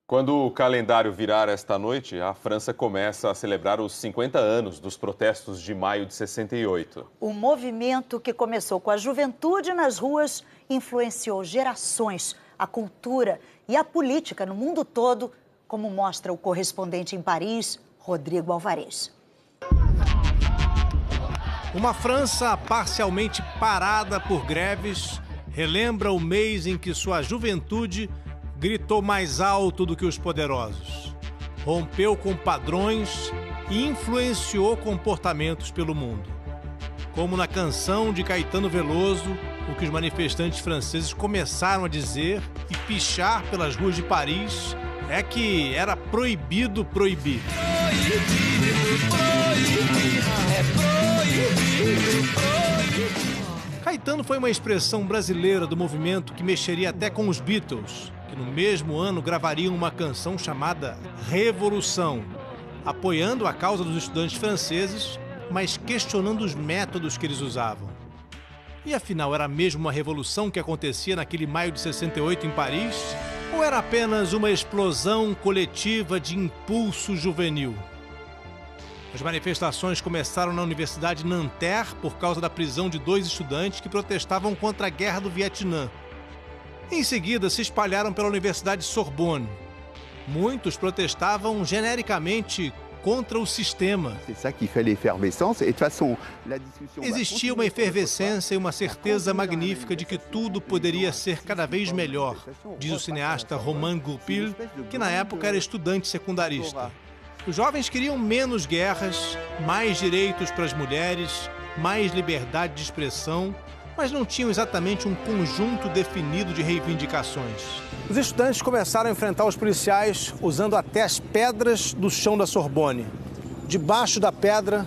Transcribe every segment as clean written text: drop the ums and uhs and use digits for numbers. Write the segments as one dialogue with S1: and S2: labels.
S1: Quando o calendário virar esta noite, a França começa a celebrar os 50 anos dos protestos de maio de 68.
S2: O movimento que começou com a juventude nas ruas influenciou gerações, a cultura e a política no mundo todo, como mostra o correspondente em Paris, Rodrigo Alvarez.
S3: Uma França parcialmente parada por greves relembra o mês em que sua juventude gritou mais alto do que os poderosos, rompeu com padrões e influenciou comportamentos pelo mundo. Como na canção de Caetano Veloso, o que os manifestantes franceses começaram a dizer e pichar pelas ruas de Paris é que era proibido proibir. Caetano foi uma expressão brasileira do movimento que mexeria até com os Beatles, que no mesmo ano gravariam uma canção chamada Revolução, apoiando a causa dos estudantes franceses, mas questionando os métodos que eles usavam. E afinal, era mesmo uma revolução que acontecia naquele maio de 68 em Paris? Ou era apenas uma explosão coletiva de impulso juvenil? As manifestações começaram na Universidade Nanterre por causa da prisão de 2 estudantes que protestavam contra a Guerra do Vietnã. Em seguida, se espalharam pela Universidade Sorbonne. Muitos protestavam genericamente contra o sistema. Existia uma efervescência e uma certeza magnífica de que tudo poderia ser cada vez melhor, diz o cineasta Romain Goupil, que na época era estudante secundarista. Os jovens queriam menos guerras, mais direitos para as mulheres, mais liberdade de expressão, mas não tinham exatamente um conjunto definido de reivindicações. Os estudantes começaram a enfrentar os policiais usando até as pedras do chão da Sorbonne. Debaixo da pedra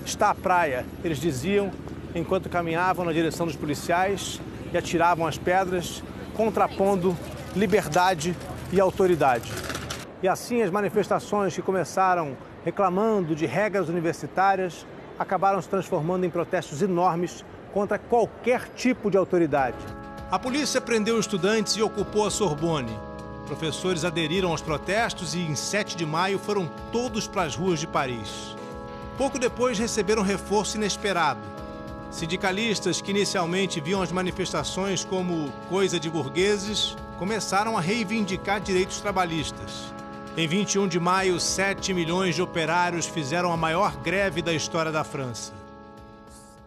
S3: está a praia, eles diziam, enquanto caminhavam na direção dos policiais e atiravam as pedras, contrapondo liberdade e autoridade. E assim as manifestações que começaram reclamando de regras universitárias acabaram se transformando em protestos enormes contra qualquer tipo de autoridade. A polícia prendeu estudantes e ocupou a Sorbonne. Professores aderiram aos protestos e, em 7 de maio, foram todos para as ruas de Paris. Pouco depois, receberam reforço inesperado. Sindicalistas que inicialmente viam as manifestações como coisa de burgueses, começaram a reivindicar direitos trabalhistas. Em 21 de maio, 7 milhões de operários fizeram a maior greve da história da França.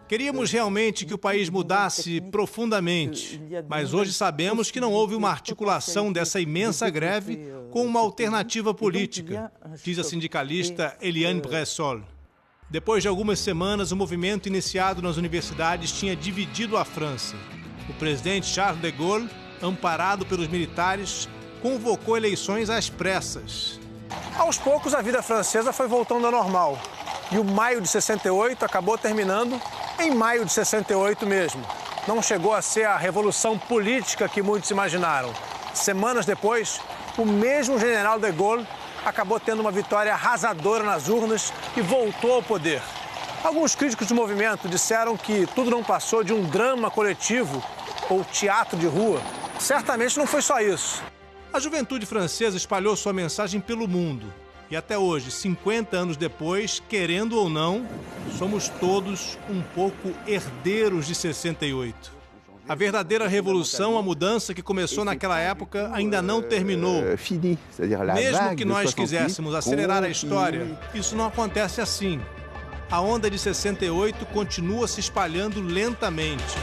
S3: Queríamos realmente que o país mudasse profundamente, mas hoje sabemos que não houve uma articulação dessa imensa greve com uma alternativa política, diz a sindicalista Eliane Bressol. Depois de algumas semanas, o movimento iniciado nas universidades tinha dividido a França. O presidente Charles de Gaulle, amparado pelos militares, convocou eleições às pressas. Aos poucos, a vida francesa foi voltando ao normal. E o maio de 68 acabou terminando em maio de 68 mesmo. Não chegou a ser a revolução política que muitos imaginaram. Semanas depois, o mesmo general de Gaulle acabou tendo uma vitória arrasadora nas urnas e voltou ao poder. Alguns críticos do movimento disseram que tudo não passou de um drama coletivo ou teatro de rua. Certamente não foi só isso. A juventude francesa espalhou sua mensagem pelo mundo. E até hoje, 50 anos depois, querendo ou não, somos todos um pouco herdeiros de 68. A verdadeira revolução, a mudança que começou naquela época, ainda não terminou. Mesmo que nós quiséssemos acelerar a história, isso não acontece assim. A onda de 68 continua se espalhando lentamente.